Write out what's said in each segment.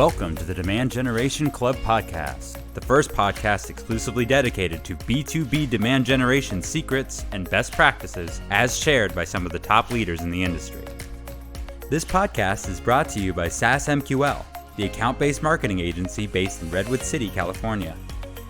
Welcome to the Demand Generation Club podcast, the first podcast exclusively dedicated to B2B demand generation secrets and best practices as shared by some of the top leaders in the industry. This podcast is brought to you by SaaS MQL, the account-based marketing agency based in Redwood City, California.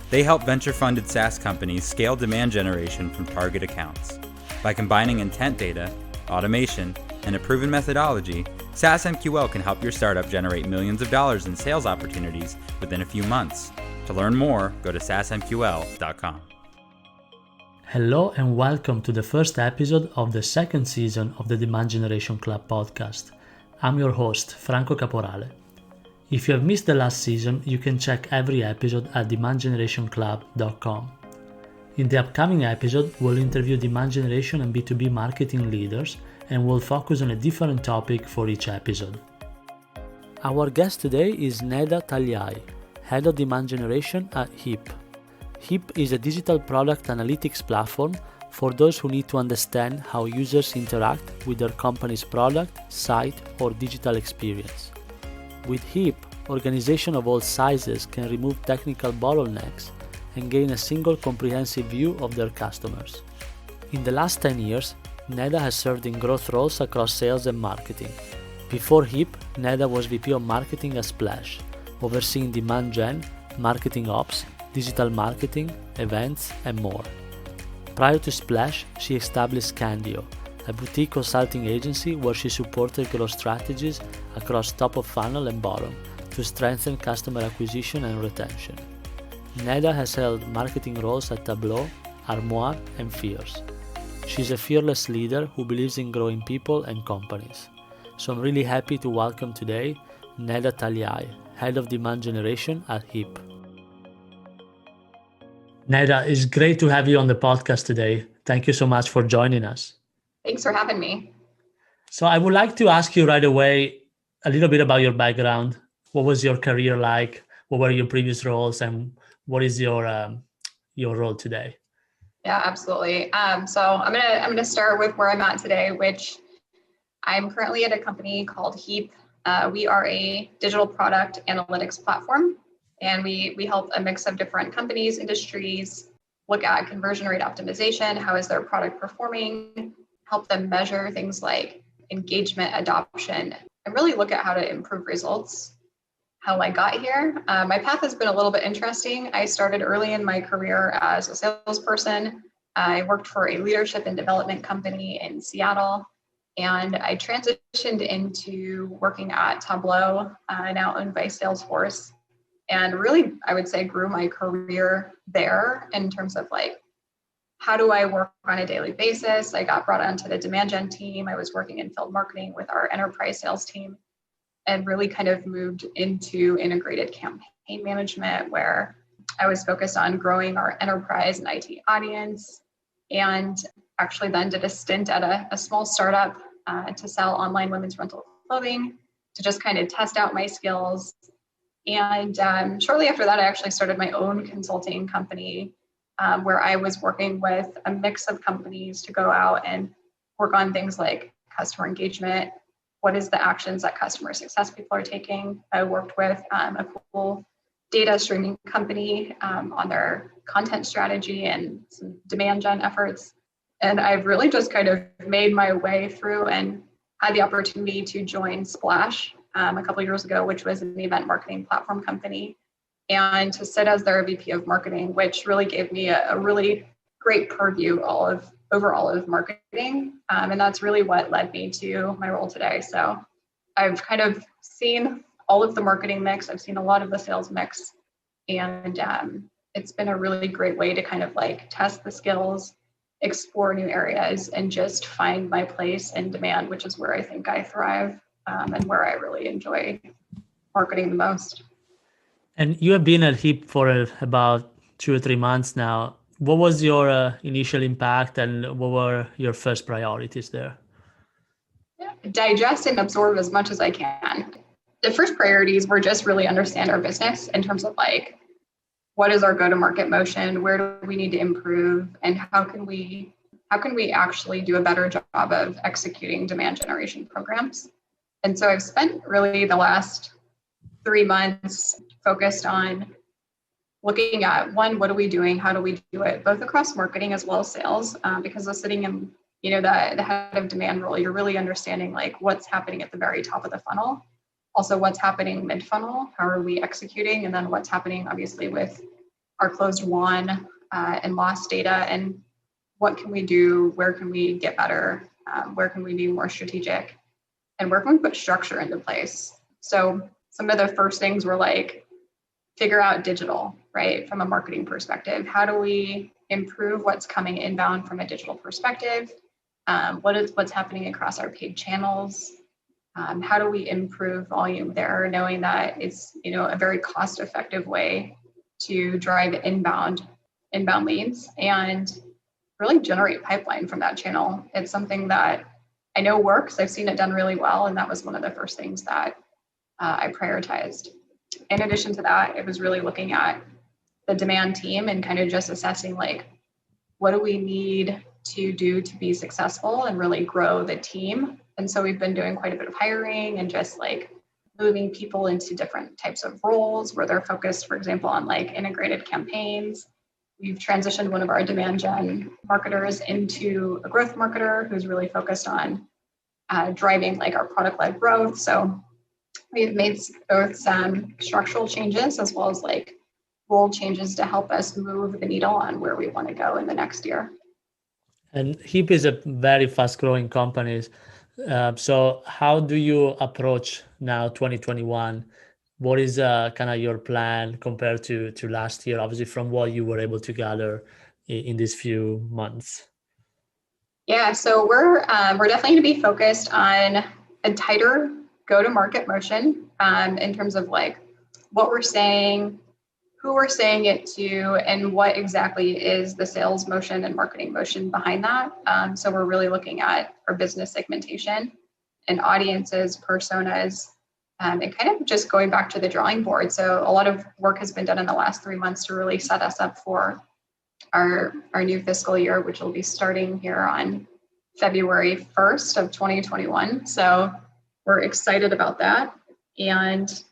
They help venture-funded SaaS companies scale demand generation from target accounts. By combining intent data, automation, and a proven methodology, SaaS MQL can help your startup generate millions of dollars in sales opportunities within a few months. To learn more, go to saasmql.com. Hello and welcome to the first episode of the second season of the Demand Generation Club podcast. I'm your host, Franco Caporale. If you have missed the last season, you can check every episode at demandgenerationclub.com. In the upcoming episode, we'll interview demand generation and B2B marketing leaders, and we'll focus on a different topic for each episode. Our guest today is Neda Talyai, Head of Demand Generation at Heap. Heap is a digital product analytics platform for those who need to understand how users interact with their company's product, site, or digital experience. With Heap, organizations of all sizes can remove technical bottlenecks and gain a single comprehensive view of their customers. In the last 10 years, Neda has served in growth roles across sales and marketing. Before Heap, Neda was VP of Marketing at Splash, overseeing demand gen, marketing ops, digital marketing, events, and more. Prior to Splash, she established Candio, a boutique consulting agency where she supported growth strategies across top of funnel and bottom to strengthen customer acquisition and retention. Neda has held marketing roles at Tableau, Armoire, and Fierce. She's a fearless leader who believes in growing people and companies. So I'm really happy to welcome today Neda Talyai, Head of Demand Generation at Heap. Neda, it's great to have you on the podcast today. Thank you so much for joining us. Thanks for having me. So I would like to ask you right away a little bit about your background. What was your career like? What were your previous roles? And what is your role today? Yeah, absolutely. So I'm gonna start with where I'm at today, which I'm currently at a company called Heap. We are a digital product analytics platform, and we help a mix of different companies, industries, look at conversion rate optimization, how is their product performing, help them measure things like engagement, adoption, and really look at how to improve results. How I got here. My path has been a little bit interesting. I started early in my career as a salesperson. I worked for a leadership and development company in Seattle, and I transitioned into working at Tableau, now owned by Salesforce, and really, I would say, grew my career there in terms of like, how do I work on a daily basis? I got brought onto the demand gen team. I was working in field marketing with our enterprise sales team, and really kind of moved into integrated campaign management, where I was focused on growing our enterprise and IT audience, and actually then did a stint at a small startup to sell online women's rental clothing to just kind of test out my skills. And shortly after that, I actually started my own consulting company where I was working with a mix of companies to go out and work on things like customer engagement. What is the actions that customer success people are taking? I worked with a cool data streaming company on their content strategy and some demand gen efforts. And I've really just kind of made my way through and had the opportunity to join Splash a couple of years ago, which was an event marketing platform company, and to sit as their VP of marketing, which really gave me a really great purview overall of marketing. And that's really what led me to my role today. So I've kind of seen all of the marketing mix. I've seen a lot of the sales mix. And it's been a really great way to kind of like test the skills, explore new areas, and just find my place in demand, which is where I think I thrive and where I really enjoy marketing the most. And you have been at Heap for about 2 or 3 months now. What was your initial impact, and what were your first priorities there? Digest and absorb as much as I can. The first priorities were just really understand our business in terms of like, what is our go-to-market motion? Where do we need to improve? And how can we actually do a better job of executing demand generation programs? And so I've spent really the last 3 months focused on looking at one, what are we doing? How do we do it? Both across marketing as well as sales, because of sitting in, the head of demand role, you're really understanding like what's happening at the very top of the funnel. Also what's happening mid funnel, how are we executing? And then what's happening obviously with our closed won and lost data, and what can we do? Where can we get better? Where can we be more strategic? And where can we put structure into place? So some of the first things were like, figure out digital, right? From a marketing perspective, how do we improve what's coming inbound from a digital perspective? What's happening across our paid channels? How do we improve volume there, knowing that it's, a very cost-effective way to drive inbound leads and really generate pipeline from that channel. It's something that I know works. I've seen it done really well. And that was one of the first things that I prioritized. In addition to that, it was really looking at the demand team and kind of just assessing like, what do we need to do to be successful and really grow the team? And so we've been doing quite a bit of hiring and just like moving people into different types of roles where they're focused, for example, on like integrated campaigns. We've transitioned one of our demand gen marketers into a growth marketer who's really focused on driving like our product-led growth. So we've made both some structural changes as well as like role changes to help us move the needle on where we want to go in the next year. And Heap is a very fast-growing company. So how do you approach now 2021? What is kind of your plan compared to last year, obviously from what you were able to gather in these few months? Yeah, so we're definitely going to be focused on a tighter go-to-market motion in terms of like what we're saying, who we're saying it to, and what exactly is the sales motion and marketing motion behind that. So we're really looking at our business segmentation and audiences, personas, and kind of just going back to the drawing board. So a lot of work has been done in the last 3 months to really set us up for our new fiscal year, which will be starting here on February 1st of 2021. So we're excited about that. And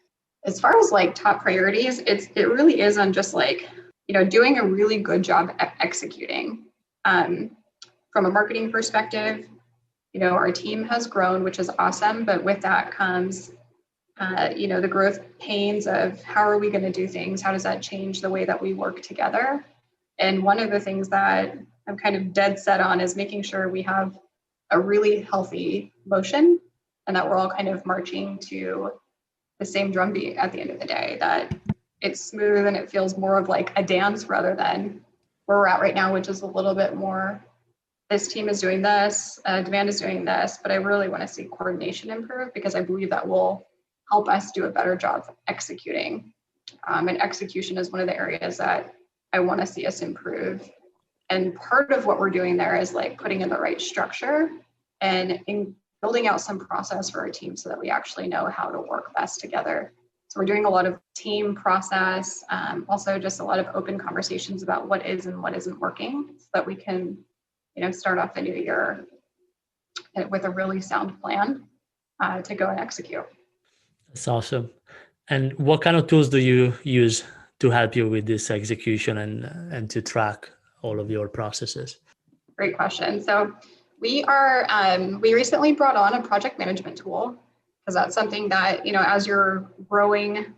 as far as like top priorities, it really is on just like, doing a really good job at executing. From a marketing perspective, our team has grown, which is awesome. But with that comes, the growth pains of how are we going to do things? How does that change the way that we work together? And one of the things that I'm kind of dead set on is making sure we have a really healthy motion and that we're all kind of marching to the same drumbeat at the end of the day, that it's smooth and it feels more of like a dance rather than where we're at right now, which is a little bit more, this team is doing this, demand is doing this, but I really want to see coordination improve because I believe that will help us do a better job of executing. And execution is one of the areas that I want to see us improve. And part of what we're doing there is like putting in the right structure and building out some process for our team so that we actually know how to work best together. So we're doing a lot of team process, also just a lot of open conversations about what is and what isn't working so that we can, start off the new year with a really sound plan to go and execute. That's awesome. And what kind of tools do you use to help you with this execution and to track all of your processes? Great question. So we recently brought on a project management tool because that's something that, as you're growing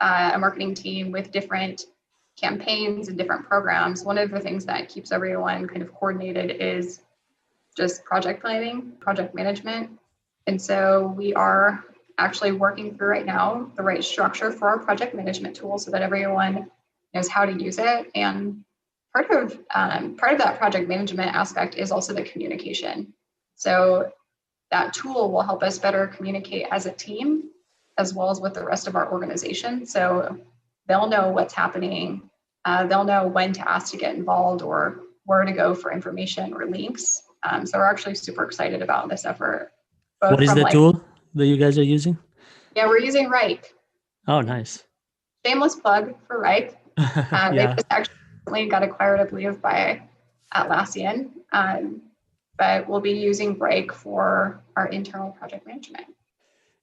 a marketing team with different campaigns and different programs, one of the things that keeps everyone kind of coordinated is just project planning, project management. And so we are actually working through right now the right structure for our project management tool so that everyone knows how to use it. And part of that project management aspect is also the communication. So that tool will help us better communicate as a team, as well as with the rest of our organization. So they'll know what's happening. They'll know when to ask to get involved or where to go for information or links. So we're actually super excited about this effort. What is the tool that you guys are using? Yeah, we're using Wrike. Oh, nice. Shameless plug for Wrike. Yeah. They just actually got acquired, I believe, by Atlassian. But we'll be using Wrike for our internal project management.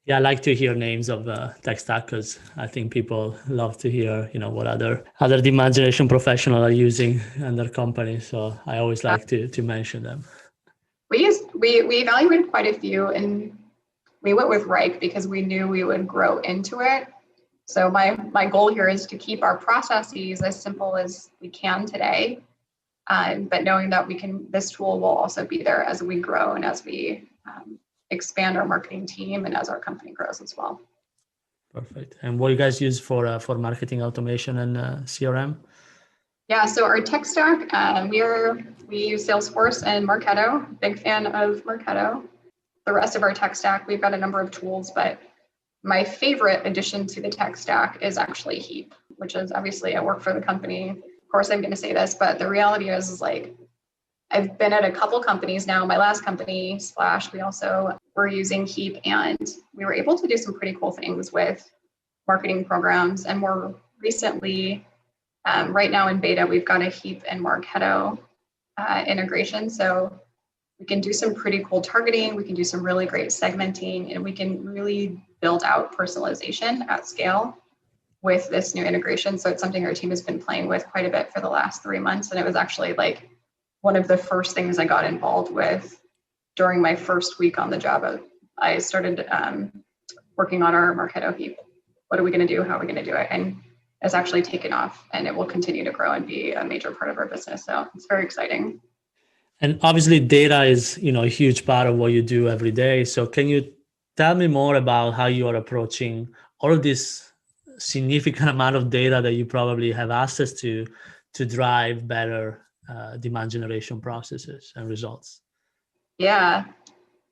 Yeah, I like to hear names of tech stack because I think people love to hear, what other demand generation professionals are using in their company. So I always like to mention them. We evaluated quite a few, and we went with Wrike because we knew we would grow into it. So my goal here is to keep our processes as simple as we can today, but knowing that this tool will also be there as we grow and as we expand our marketing team and as our company grows as well. Perfect. And what do you guys use for marketing automation and CRM? Yeah, so our tech stack, we use Salesforce and Marketo. Big fan of Marketo. The rest of our tech stack, we've got a number of tools, but my favorite addition to the tech stack is actually Heap, which is obviously I work for the company. Of course, I'm going to say this, but the reality is like I've been at a couple companies now. My last company, Splash, we also were using Heap, and we were able to do some pretty cool things with marketing programs. And more recently, right now in beta, we've got a Heap and Marketo integration. So we can do some pretty cool targeting. We can do some really great segmenting, and we can really build out personalization at scale with this new integration. So it's something our team has been playing with quite a bit for the last 3 months. And it was actually like one of the first things I got involved with during my first week on the job. I started working on our Marketo Heap. What are we going to do? How are we going to do it? And it's actually taken off, and it will continue to grow and be a major part of our business. So it's very exciting. And obviously data is, a huge part of what you do every day. So can you tell me more about how you are approaching all of this significant amount of data that you probably have access to drive better demand generation processes and results? Yeah.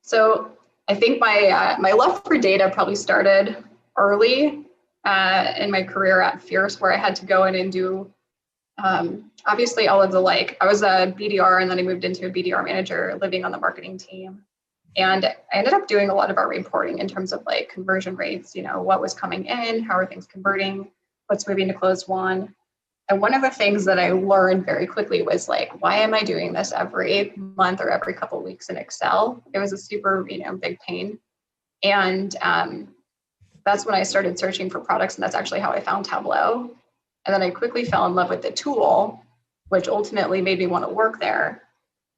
So I think my love for data probably started early in my career at Fierce, where I had to go in and do obviously all of the I was a BDR, and then I moved into a BDR manager living on the marketing team. And I ended up doing a lot of our reporting in terms of conversion rates, what was coming in, how are things converting, what's moving to close one. And one of the things that I learned very quickly was why am I doing this every month or every couple of weeks in Excel? It was a super, big pain. And that's when I started searching for products, and that's actually how I found Tableau. And then I quickly fell in love with the tool, which ultimately made me want to work there.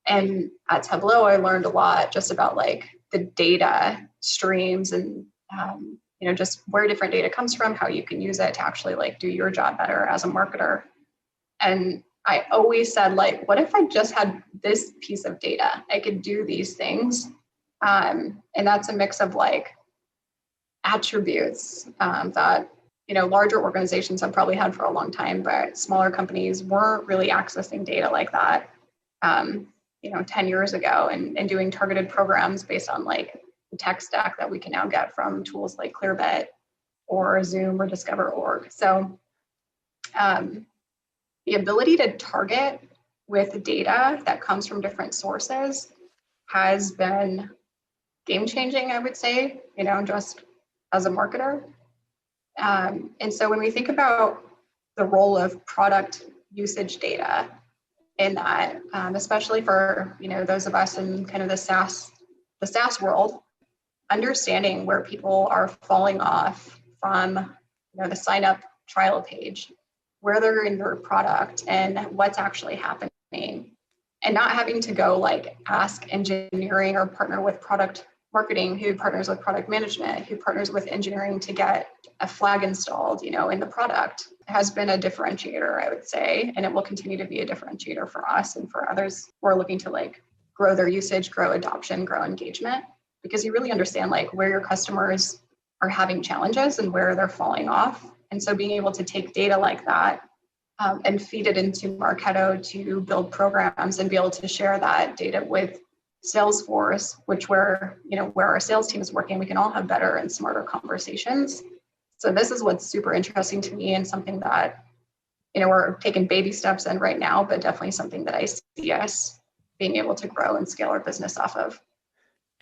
And at Tableau, I learned a lot just about the data streams and, just where different data comes from, how you can use it to actually do your job better as a marketer. And I always said, what if I just had this piece of data? I could do these things. And that's a mix of attributes that larger organizations have probably had for a long time, but smaller companies weren't really accessing data like that, 10 years ago, and doing targeted programs based on the tech stack that we can now get from tools like Clearbit or Zoom or Discover.org. So the ability to target with data that comes from different sources has been game changing, I would say, just as a marketer. And so when we think about the role of product usage data in that, especially for those of us in kind of the SaaS world, understanding where people are falling off from the sign up trial page, where they're in your product and what's actually happening, and not having to go ask engineering or partner with product marketing who partners with product management, who partners with engineering to get a flag installed, in the product, has been a differentiator, I would say. And it will continue to be a differentiator for us and for others who are looking to grow their usage, grow adoption, grow engagement, because you really understand where your customers are having challenges and where they're falling off. And so being able to take data like that and feed it into Marketo to build programs and be able to share that data with Salesforce, where our sales team is working, we can all have better and smarter conversations. So this is what's super interesting to me, and something that, we're taking baby steps in right now, but definitely something that I see us being able to grow and scale our business off of.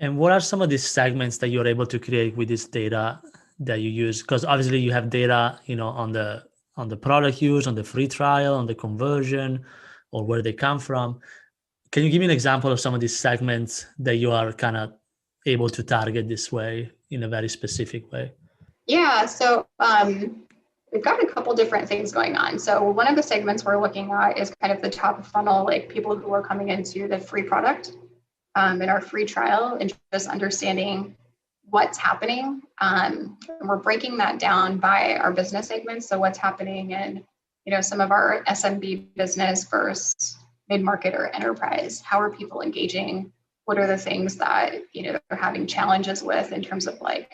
And what are some of these segments that you're able to create with this data that you use? Because obviously you have data, on the product use, on the free trial, on the conversion, or where they come from. Can you give me an example of some of these segments that you are kind of able to target this way in a very specific way? Yeah, so we've got a couple different things going on. So one of the segments we're looking at is kind of the top of funnel, like people who are coming into the free product in our free trial, and just understanding what's happening. And we're breaking that down by our business segments. So what's happening in, some of our SMB business versus mid-market or enterprise. How are people engaging? What are the things that, they're having challenges with in terms of like,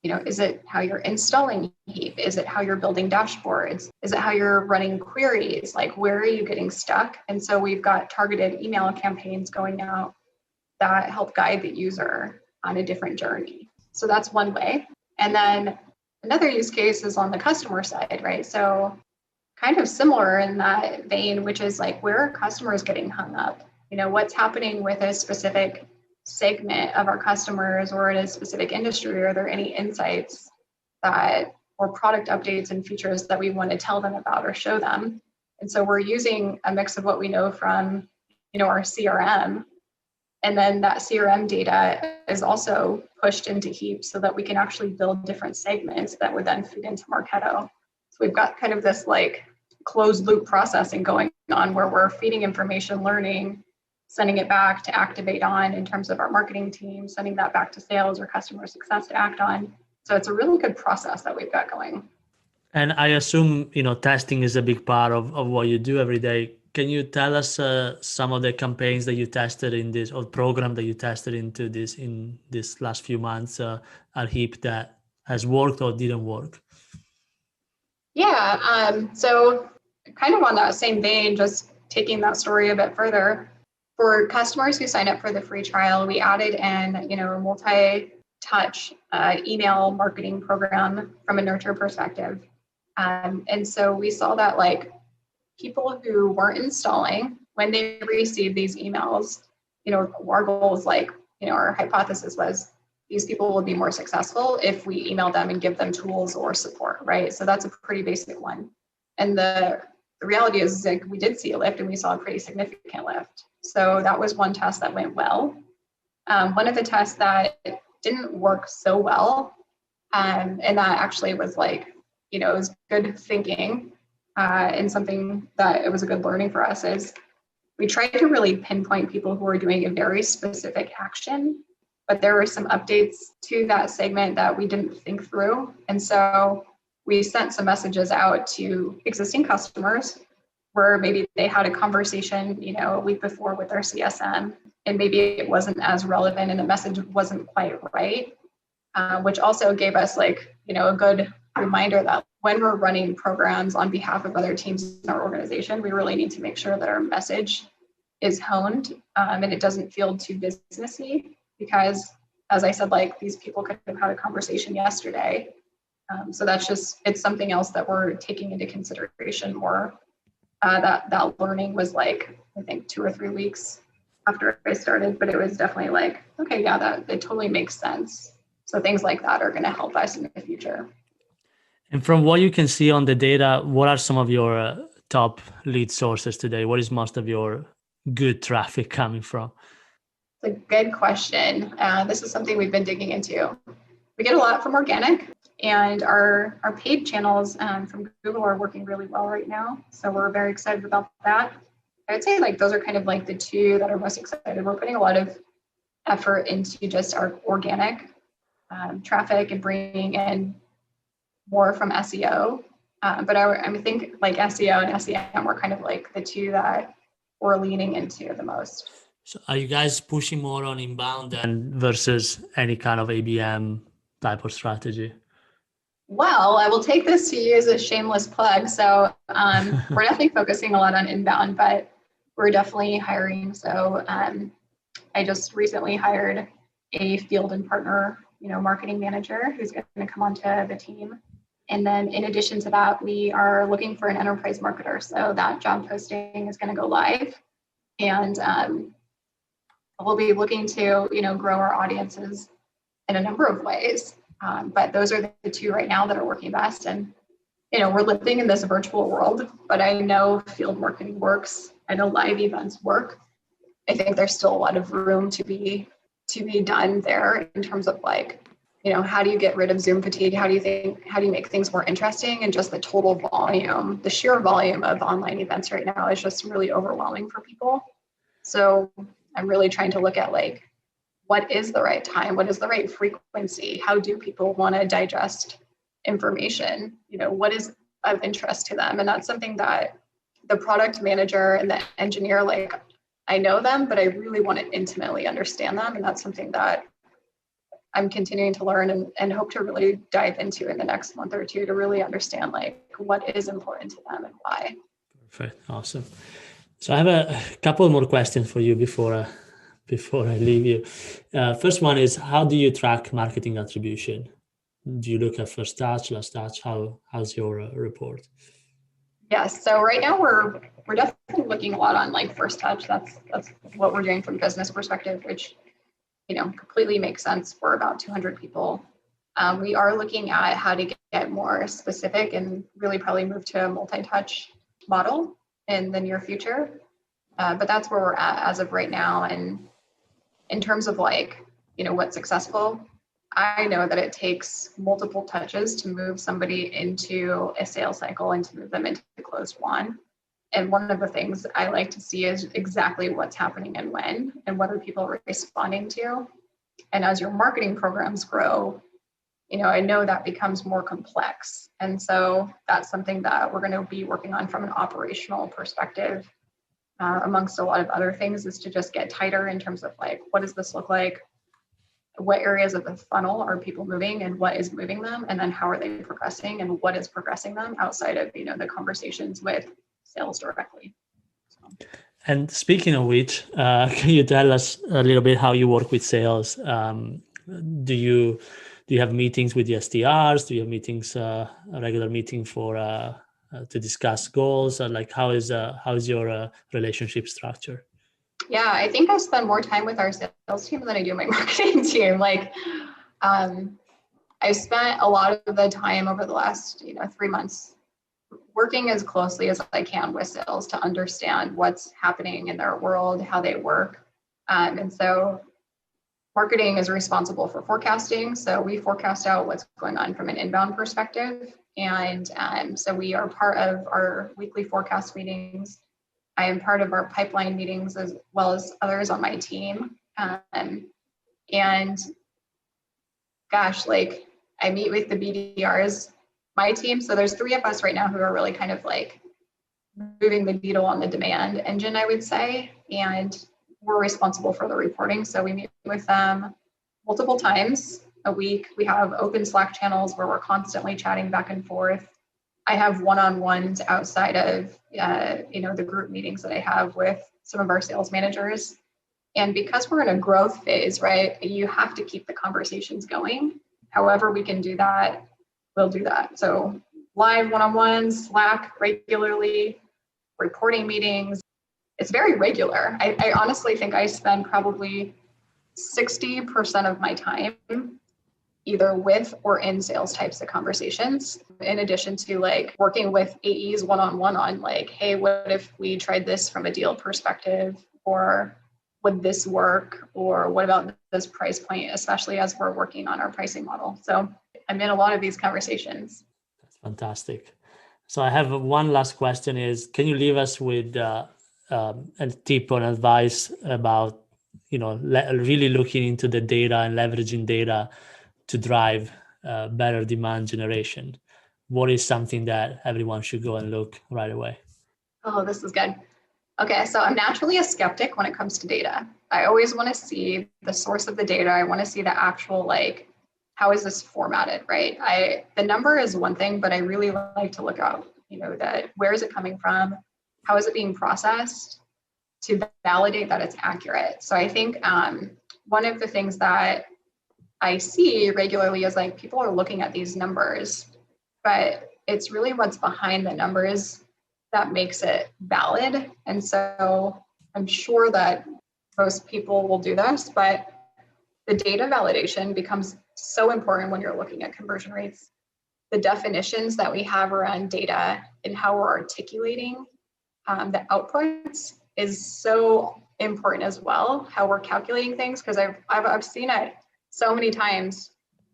is it how you're installing Heap? Is it how you're building dashboards? Is it how you're running queries? Like, where are you getting stuck? And so we've got targeted email campaigns going out that help guide the user on a different journey. So that's one way. And then another use case is on the customer side, right? So kind of similar in that vein, which is like, where are customers getting hung up? What's happening with a specific segment of our customers or in a specific industry? Are there any insights that or product updates and features that we want to tell them about or show them? And so we're using a mix of what we know from, our CRM. And then that CRM data is also pushed into Heap so that we can actually build different segments that would then feed into Marketo. So we've got kind of this like closed loop processing going on where we're feeding information, learning, sending it back to activate on in terms of our marketing team, sending that back to sales or customer success to act on. So it's a really good process that we've got going. And I assume, testing is a big part of what you do every day. Can you tell us some of the campaigns that you tested in this, or program that you tested in this last few months at Heap that has worked or didn't work? Yeah, so kind of on that same vein, just taking that story a bit further, for customers who sign up for the free trial, we added in, a multi-touch email marketing program from a nurture perspective. And so we saw that like people who weren't installing, when they received these emails, our goal was like, our hypothesis was these people will be more successful if we email them and give them tools or support, right? So that's a pretty basic one. And the reality is like we did see a lift and we saw a pretty significant lift. So that was one test that went well. One of the tests that didn't work so well, and that actually was like, it was good thinking and something that it was a good learning for us is we tried to really pinpoint people who were doing a very specific action, but there were some updates to that segment that we didn't think through. And so we sent some messages out to existing customers where maybe they had a conversation, a week before with their CSM, and maybe it wasn't as relevant and the message wasn't quite right, which also gave us like, a good reminder that when we're running programs on behalf of other teams in our organization, we really need to make sure that our message is honed and it doesn't feel too businessy, because as I said, like these people could have had a conversation yesterday. So it's something else that we're taking into consideration more. That learning was like, I think 2 or 3 weeks after I started, but it was definitely like, okay, yeah, that it totally makes sense. So things like that are going to help us in the future. And from what you can see on the data, what are some of your top lead sources today? What is most of your good traffic coming from? It's a good question. This is something we've been digging into. We get a lot from organic, and our paid channels from Google are working really well right now. So we're very excited about that. I would say like those are kind of like the two that are most excited. We're putting a lot of effort into just our organic traffic and bringing in more from SEO. But I think like SEO and SEM were kind of like the two that we're leaning into the most. So are you guys pushing more on inbound versus any kind of ABM type of strategy? Well, I will take this to you as a shameless plug. So we're definitely focusing a lot on inbound, but we're definitely hiring. So I just recently hired a field and partner, marketing manager who's going to come onto the team. And then in addition to that, we are looking for an enterprise marketer. So that job posting is going to go live. And we'll be looking to, grow our audiences in a number of ways. But those are the two right now that are working best. And, we're living in this virtual world, but I know field marketing works. I know live events work. I think there's still a lot of room to be done there in terms of like how do you get rid of Zoom fatigue? How do you make things more interesting? And just the total volume, the sheer volume of online events right now is just really overwhelming for people. So I'm really trying to look at like, what is the right time? What is the right frequency? How do people want to digest information? What is of interest to them? And that's something that the product manager and the engineer, like, I know them, but I really want to intimately understand them. And that's something that I'm continuing to learn and hope to really dive into in the next month or two to really understand like what is important to them and why. Perfect. Awesome. So I have a couple more questions for you before I leave you. First one is, how do you track marketing attribution? Do you look at first touch, last touch? How's your report? Yes. So right now we're definitely looking a lot on like first touch. That's what we're doing from a business perspective, which completely makes sense. We're about 200 people. We are looking at how to get more specific and really probably move to a multi-touch model in the near future. But that's where we're at as of right now. And in terms of like, what's successful, I know that it takes multiple touches to move somebody into a sales cycle and to move them into the closed one. And one of the things I like to see is exactly what's happening and when, and what are people responding to. And as your marketing programs grow, I know that becomes more complex. And so that's something that we're going to be working on from an operational perspective, amongst a lot of other things, is to just get tighter in terms of like, what does this look like? What areas of the funnel are people moving and what is moving them? And then how are they progressing and what is progressing them outside of, the conversations with sales directly. So. And speaking of which, can you tell us a little bit how you work with sales? Do you have meetings with the SDRs? Do you have meetings, a regular meeting to discuss goals? Like how is your relationship structure? Yeah, I think I spend more time with our sales team than I do my marketing team. Like, I spent a lot of the time over the last, 3 months working as closely as I can with sales to understand what's happening in their world, how they work. And so marketing is responsible for forecasting. So we forecast out what's going on from an inbound perspective. And so we are part of our weekly forecast meetings. I am part of our pipeline meetings as well as others on my team. And gosh, like I meet with the BDRs, my team. So there's 3 of us right now who are really kind of like moving the needle on the demand engine, I would say. And we're responsible for the reporting. So we meet with them multiple times a week. We have open Slack channels where we're constantly chatting back and forth. I have one-on-ones outside of, the group meetings that I have with some of our sales managers. And because we're in a growth phase, right, you have to keep the conversations going. However we can do that, we'll do that. So live one-on-ones, Slack regularly, reporting meetings. It's very regular. I honestly think I spend probably 60% of my time either with or in sales types of conversations, in addition to like working with AEs one-on-one on like, hey, what if we tried this from a deal perspective, or would this work, or what about this price point, especially as we're working on our pricing model. So I'm in a lot of these conversations. That's fantastic. So I have one last question is, can you leave us with a tip or advice about, really looking into the data and leveraging data to drive better demand generation? What is something that everyone should go and look right away? Oh, this is good. Okay, so I'm naturally a skeptic when it comes to data. I always want to see the source of the data. I want to see the actual, like, how is this formatted, right? The number is one thing, but I really like to look out, that where is it coming from? How is it being processed to validate that it's accurate? So I think one of the things that I see regularly is like people are looking at these numbers, but it's really what's behind the numbers that makes it valid. And so I'm sure that most people will do this, but the data validation becomes so important when you're looking at conversion rates. The definitions that we have around data and how we're articulating the outputs is so important as well, how we're calculating things, because I've seen it so many times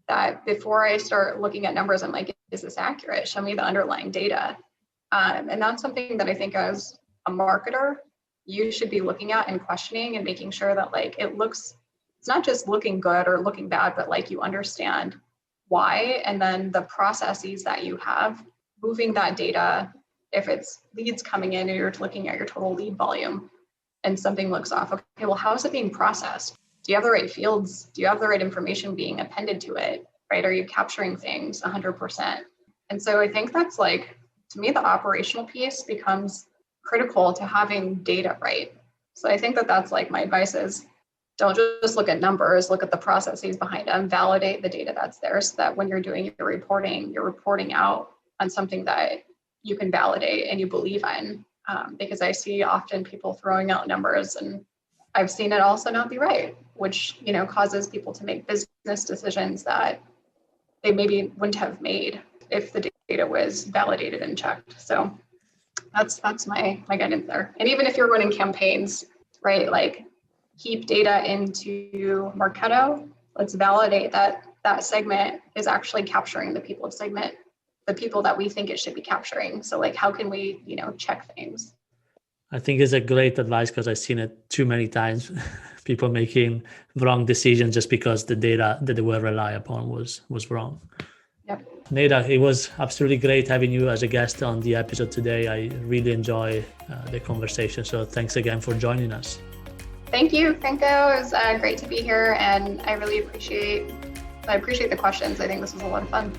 that before I start looking at numbers, I'm like, is this accurate? Show me the underlying data. And that's something that I think as a marketer, you should be looking at and questioning and making sure that like it's not just looking good or looking bad, but like you understand why, and then the processes that you have, moving that data, if it's leads coming in and you're looking at your total lead volume and something looks off, okay, well, how is it being processed? Do you have the right fields? Do you have the right information being appended to it, right? Are you capturing things 100%? And so I think that's like, to me, the operational piece becomes critical to having data right. So I think that that's like my advice is don't just look at numbers, look at the processes behind them, validate the data that's there so that when you're doing your reporting, you're reporting out on something that you can validate and you believe in. Because I see often people throwing out numbers, and I've seen it also not be right, which, you know, causes people to make business decisions that they maybe wouldn't have made if the data was validated and checked. So that's my guidance there. And even if you're running campaigns, right, like Heap data into Marketo, let's validate that that segment is actually capturing the people of segment, the people that we think it should be capturing. So like, how can we, you know, check things? I think it's a great advice because I've seen it too many times. People making wrong decisions just because the data that they were relying upon was wrong. Yep. Neda, it was absolutely great having you as a guest on the episode today. I really enjoy the conversation. So thanks again for joining us. Thank you, Franco. It was great to be here, and I really appreciate the questions. I think this was a lot of fun.